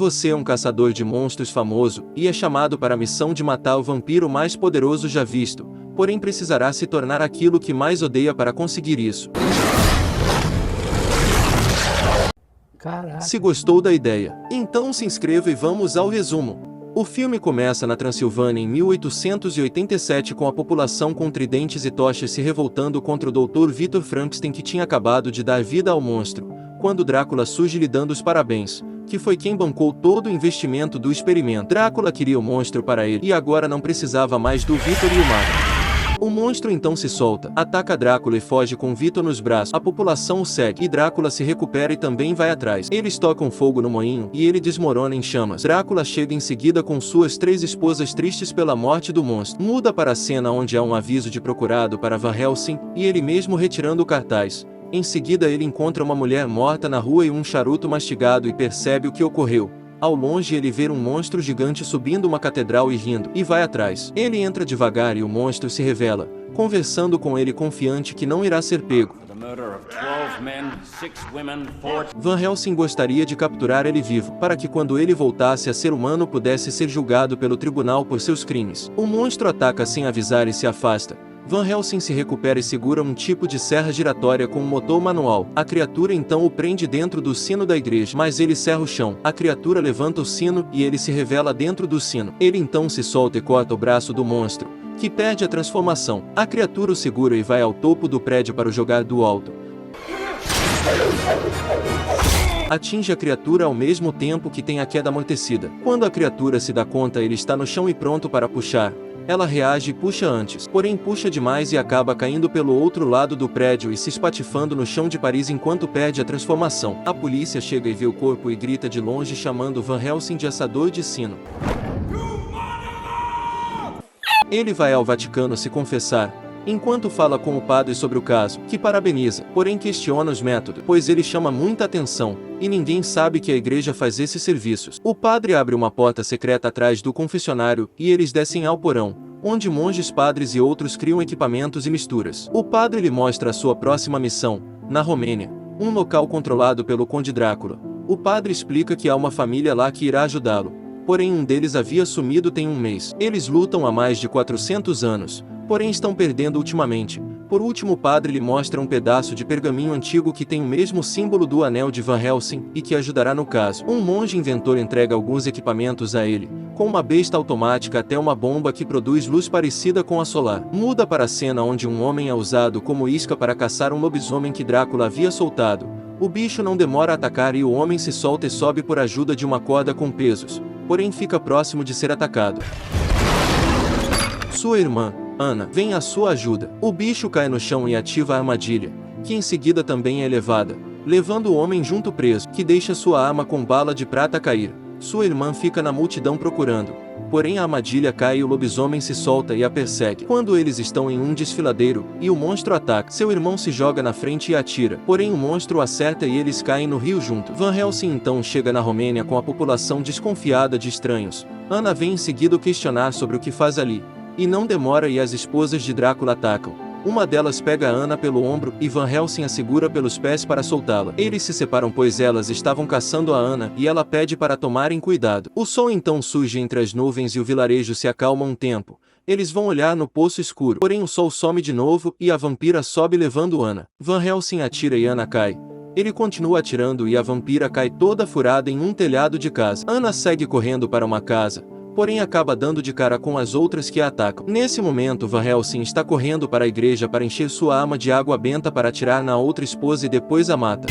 Você é um caçador de monstros famoso, e é chamado para a missão de matar o vampiro mais poderoso já visto, porém precisará se tornar aquilo que mais odeia para conseguir isso. Caraca. Se gostou da ideia, então se inscreva e vamos ao resumo. O filme começa na Transilvânia em 1887 com a população com tridentes e tochas se revoltando contra o Dr. Victor Frankenstein que tinha acabado de dar vida ao monstro, quando Drácula surge lhe dando os parabéns, que foi quem bancou todo o investimento do experimento. Drácula queria o monstro para ele e agora não precisava mais do Victor e o mata. O monstro então se solta, ataca Drácula e foge com Victor nos braços. A população o segue e Drácula se recupera e também vai atrás. Eles tocam fogo no moinho e ele desmorona em chamas. Drácula chega em seguida com suas 3 esposas tristes pela morte do monstro. Muda para a cena onde há um aviso de procurado para Van Helsing e ele mesmo retirando o cartaz. Em seguida ele encontra uma mulher morta na rua e um charuto mastigado e percebe o que ocorreu. Ao longe ele vê um monstro gigante subindo uma catedral e rindo, e vai atrás. Ele entra devagar e o monstro se revela, conversando com ele confiante que não irá ser pego. Van Helsing gostaria de capturar ele vivo, para que quando ele voltasse a ser humano pudesse ser julgado pelo tribunal por seus crimes. O monstro ataca sem avisar e se afasta. Van Helsing se recupera e segura um tipo de serra giratória com um motor manual. A criatura então o prende dentro do sino da igreja, mas ele serra o chão. A criatura levanta o sino e ele se revela dentro do sino. Ele então se solta e corta o braço do monstro, que perde a transformação. A criatura o segura e vai ao topo do prédio para o jogar do alto. Atinge a criatura ao mesmo tempo que tem a queda amortecida. Quando a criatura se dá conta, ele está no chão e pronto para puxar. Ela reage e puxa antes, porém puxa demais e acaba caindo pelo outro lado do prédio e se espatifando no chão de Paris enquanto perde a transformação. A polícia chega e vê o corpo e grita de longe chamando Van Helsing de assador de sino. Ele vai ao Vaticano se confessar, enquanto fala com o padre sobre o caso, que parabeniza, porém questiona os métodos, pois ele chama muita atenção, e ninguém sabe que a igreja faz esses serviços. O padre abre uma porta secreta atrás do confessionário, e eles descem ao porão, onde monges, padres e outros criam equipamentos e misturas. O padre lhe mostra a sua próxima missão, na Romênia, um local controlado pelo Conde Drácula. O padre explica que há uma família lá que irá ajudá-lo, porém um deles havia sumido tem um mês. Eles lutam há mais de 400 anos, porém estão perdendo ultimamente. Por último o padre lhe mostra um pedaço de pergaminho antigo que tem o mesmo símbolo do anel de Van Helsing e que ajudará no caso. Um monge inventor entrega alguns equipamentos a ele, com uma besta automática até uma bomba que produz luz parecida com a solar. Muda para a cena onde um homem é usado como isca para caçar um lobisomem que Drácula havia soltado. O bicho não demora a atacar e o homem se solta e sobe por ajuda de uma corda com pesos, porém fica próximo de ser atacado. Sua irmã, Ana, vem à sua ajuda. O bicho cai no chão e ativa a armadilha, que em seguida também é elevada, levando o homem junto preso, que deixa sua arma com bala de prata cair. Sua irmã fica na multidão procurando, porém a armadilha cai e o lobisomem se solta e a persegue. Quando eles estão em um desfiladeiro, e o monstro ataca, seu irmão se joga na frente e atira, porém o monstro o acerta e eles caem no rio junto. Van Helsing então chega na Romênia com a população desconfiada de estranhos. Ana vem em seguida questionar sobre o que faz ali. E não demora e as esposas de Drácula atacam. Uma delas pega a Ana pelo ombro e Van Helsing a segura pelos pés para soltá-la. Eles se separam pois elas estavam caçando a Ana e ela pede para tomarem cuidado. O sol então surge entre as nuvens e o vilarejo se acalma um tempo. Eles vão olhar no poço escuro, porém o sol some de novo e a vampira sobe levando Ana. Van Helsing atira e Ana cai. Ele continua atirando e a vampira cai toda furada em um telhado de casa. Ana segue correndo para uma casa, porém acaba dando de cara com as outras que a atacam. Nesse momento Van Helsing está correndo para a igreja para encher sua arma de água benta para atirar na outra esposa e depois a mata.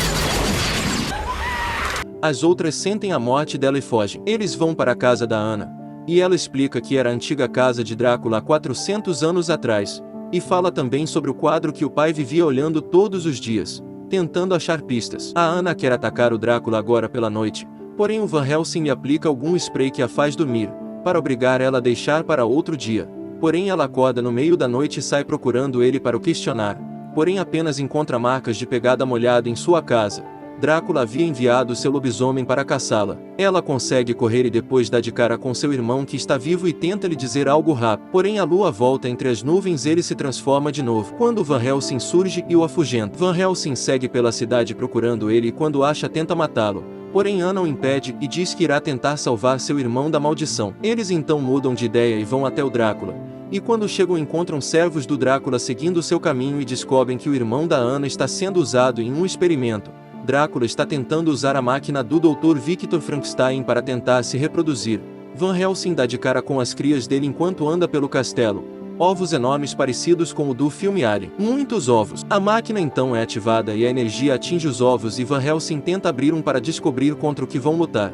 As outras sentem a morte dela e fogem. Eles vão para a casa da Ana, e ela explica que era a antiga casa de Drácula há 400 anos atrás, e fala também sobre o quadro que o pai vivia olhando todos os dias, tentando achar pistas. A Ana quer atacar o Drácula agora pela noite, porém o Van Helsing lhe aplica algum spray que a faz dormir, para obrigar ela a deixar para outro dia. Porém ela acorda no meio da noite e sai procurando ele para o questionar, porém apenas encontra marcas de pegada molhada em sua casa. Drácula havia enviado seu lobisomem para caçá-la. Ela consegue correr e depois dá de cara com seu irmão que está vivo e tenta lhe dizer algo rápido. Porém a lua volta entre as nuvens e ele se transforma de novo. Quando Van Helsing surge e o afugenta. Van Helsing segue pela cidade procurando ele e quando acha tenta matá-lo, porém Ana o impede e diz que irá tentar salvar seu irmão da maldição. Eles então mudam de ideia e vão até o Drácula. E quando chegam encontram servos do Drácula seguindo seu caminho e descobrem que o irmão da Ana está sendo usado em um experimento. Drácula está tentando usar a máquina do Dr. Victor Frankenstein para tentar se reproduzir. Van Helsing dá de cara com as crias dele enquanto anda pelo castelo. Ovos enormes parecidos com o do filme Alien. Muitos ovos. A máquina então é ativada e a energia atinge os ovos e Van Helsing tenta abrir um para descobrir contra o que vão lutar.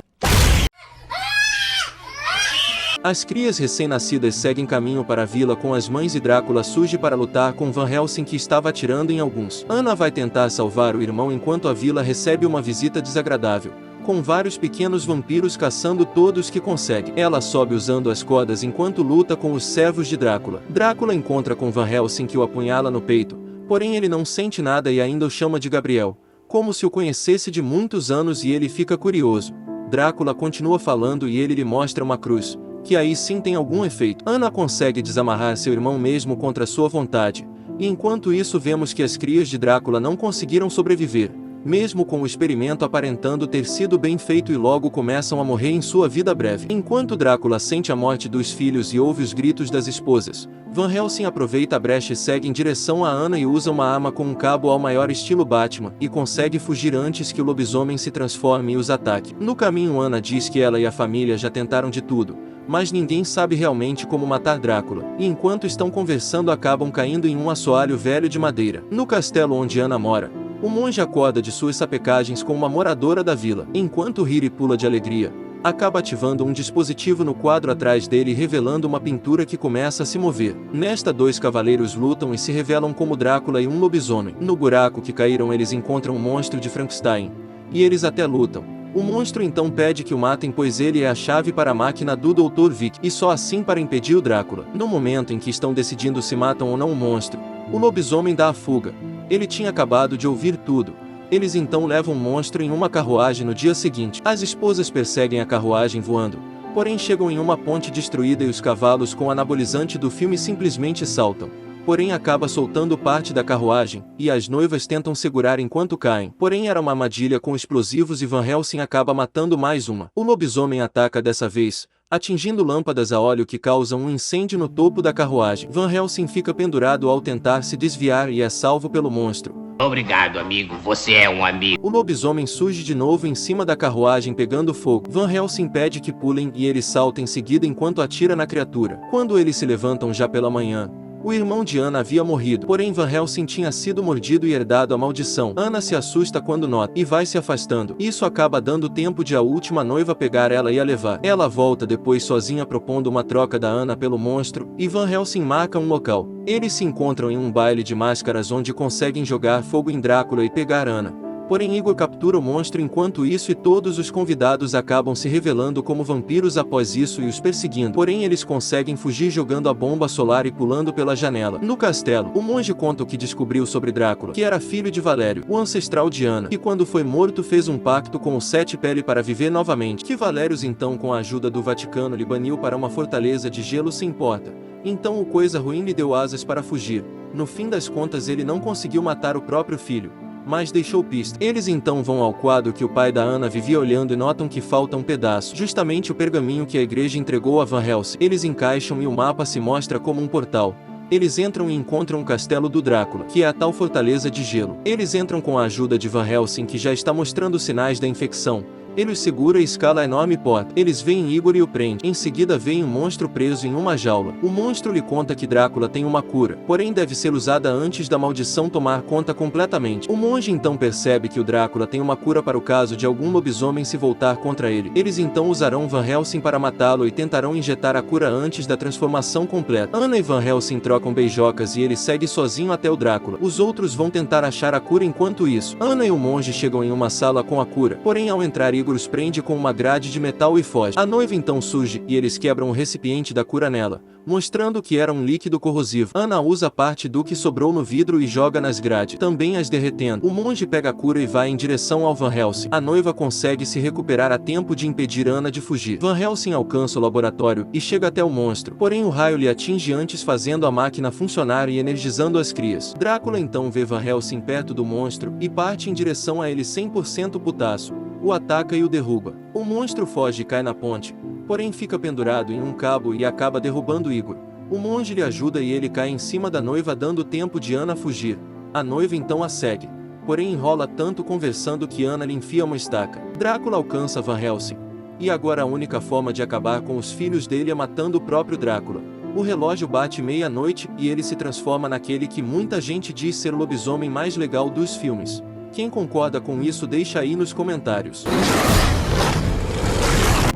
As crias recém-nascidas seguem caminho para a vila com as mães e Drácula surge para lutar com Van Helsing que estava atirando em alguns. Ana vai tentar salvar o irmão enquanto a vila recebe uma visita desagradável, com vários pequenos vampiros caçando todos que consegue. Ela sobe usando as cordas enquanto luta com os servos de Drácula. Drácula encontra com Van Helsing que o apunhala no peito, porém ele não sente nada e ainda o chama de Gabriel, como se o conhecesse de muitos anos e ele fica curioso. Drácula continua falando e ele lhe mostra uma cruz, que aí sim tem algum efeito. Ana consegue desamarrar seu irmão mesmo contra sua vontade, e enquanto isso vemos que as crias de Drácula não conseguiram sobreviver, mesmo com o experimento aparentando ter sido bem feito e logo começam a morrer em sua vida breve. Enquanto Drácula sente a morte dos filhos e ouve os gritos das esposas, Van Helsing aproveita a brecha e segue em direção a Ana e usa uma arma com um cabo ao maior estilo Batman, e consegue fugir antes que o lobisomem se transforme e os ataque. No caminho Ana diz que ela e a família já tentaram de tudo, mas ninguém sabe realmente como matar Drácula, e enquanto estão conversando acabam caindo em um assoalho velho de madeira. No castelo onde Ana mora, o monge acorda de suas sapecagens com uma moradora da vila. Enquanto ri e pula de alegria, acaba ativando um dispositivo no quadro atrás dele revelando uma pintura que começa a se mover. Nesta dois cavaleiros lutam e se revelam como Drácula e um lobisomem. No buraco que caíram eles encontram um monstro de Frankenstein, e eles até lutam. O monstro então pede que o matem pois ele é a chave para a máquina do Dr. Vic, e só assim para impedir o Drácula. No momento em que estão decidindo se matam ou não o monstro, o lobisomem dá a fuga. Ele tinha acabado de ouvir tudo. Eles então levam o monstro em uma carruagem no dia seguinte. As esposas perseguem a carruagem voando, porém chegam em uma ponte destruída e os cavalos com anabolizante do filme simplesmente saltam. Porém acaba soltando parte da carruagem, e as noivas tentam segurar enquanto caem. Porém era uma armadilha com explosivos e Van Helsing acaba matando mais uma. O lobisomem ataca dessa vez, atingindo lâmpadas a óleo que causam um incêndio no topo da carruagem. Van Helsing fica pendurado ao tentar se desviar e é salvo pelo monstro. Obrigado, amigo. Você é um amigo. O lobisomem surge de novo em cima da carruagem pegando fogo. Van Helsing pede que pulem e ele salta em seguida enquanto atira na criatura. Quando eles se levantam já pela manhã, o irmão de Ana havia morrido, porém Van Helsing tinha sido mordido e herdado a maldição. Ana se assusta quando nota, e vai se afastando. Isso acaba dando tempo de a última noiva pegar ela e a levar. Ela volta depois sozinha propondo uma troca da Ana pelo monstro, e Van Helsing marca um local. Eles se encontram em um baile de máscaras onde conseguem jogar fogo em Drácula e pegar Ana. Porém Igor captura o monstro enquanto isso e todos os convidados acabam se revelando como vampiros após isso e os perseguindo. Porém eles conseguem fugir jogando a bomba solar e pulando pela janela. No castelo, o monge conta o que descobriu sobre Drácula, que era filho de Valério, o ancestral de Ana, que quando foi morto fez um pacto com o Sete Pele para viver novamente, que Valérios então com a ajuda do Vaticano lhe baniu para uma fortaleza de gelo sem porta. Então o coisa ruim lhe deu asas para fugir. No fim das contas ele não conseguiu matar o próprio filho, mas deixou pista. Eles então vão ao quadro que o pai da Ana vivia olhando e notam que falta um pedaço, justamente o pergaminho que a igreja entregou a Van Helsing. Eles encaixam e o mapa se mostra como um portal. Eles entram e encontram o castelo do Drácula, que é a tal fortaleza de gelo. Eles entram com a ajuda de Van Helsing que já está mostrando sinais da infecção. Ele o segura e escala a enorme porta. Eles veem Igor e o prende. Em seguida veem um monstro preso em uma jaula. O monstro lhe conta que Drácula tem uma cura, porém deve ser usada antes da maldição tomar conta completamente. O monge então percebe que o Drácula tem uma cura para o caso de algum lobisomem se voltar contra ele. Eles então usarão Van Helsing para matá-lo e tentarão injetar a cura antes da transformação completa. Ana e Van Helsing trocam beijocas e ele segue sozinho até o Drácula. Os outros vão tentar achar a cura enquanto isso. Ana e o monge chegam em uma sala com a cura, porém ao entrar Igor os prende com uma grade de metal e foge. A noiva então surge, e eles quebram o recipiente da cura nela, mostrando que era um líquido corrosivo. Ana usa parte do que sobrou no vidro e joga nas grades, também as derretendo. O monge pega a cura e vai em direção ao Van Helsing. A noiva consegue se recuperar a tempo de impedir Ana de fugir. Van Helsing alcança o laboratório e chega até o monstro, porém o raio lhe atinge antes fazendo a máquina funcionar e energizando as crias. Drácula então vê Van Helsing perto do monstro e parte em direção a ele 100% putaço. o ataca e o derruba. O monstro foge e cai na ponte, porém fica pendurado em um cabo e acaba derrubando Igor. O monge lhe ajuda e ele cai em cima da noiva, dando tempo de Ana fugir. A noiva então a segue, porém enrola tanto conversando que Ana lhe enfia uma estaca. Drácula alcança Van Helsing. E agora a única forma de acabar com os filhos dele é matando o próprio Drácula. O relógio bate meia-noite e ele se transforma naquele que muita gente diz ser o lobisomem mais legal dos filmes. Quem concorda com isso deixa aí nos comentários.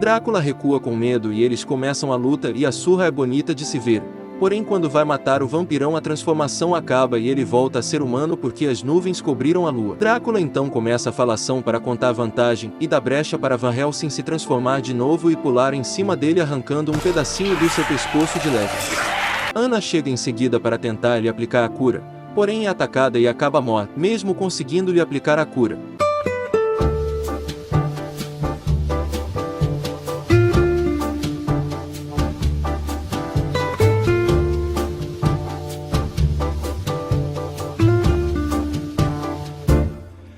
Drácula recua com medo e eles começam a luta e a surra é bonita de se ver. Porém, quando vai matar o vampirão, a transformação acaba e ele volta a ser humano porque as nuvens cobriram a lua. Drácula então começa a falação para contar a vantagem e dá brecha para Van Helsing se transformar de novo e pular em cima dele, arrancando um pedacinho do seu pescoço de leve. Ana chega em seguida para tentar lhe aplicar a cura, porém é atacada e acaba morta, mesmo conseguindo lhe aplicar a cura.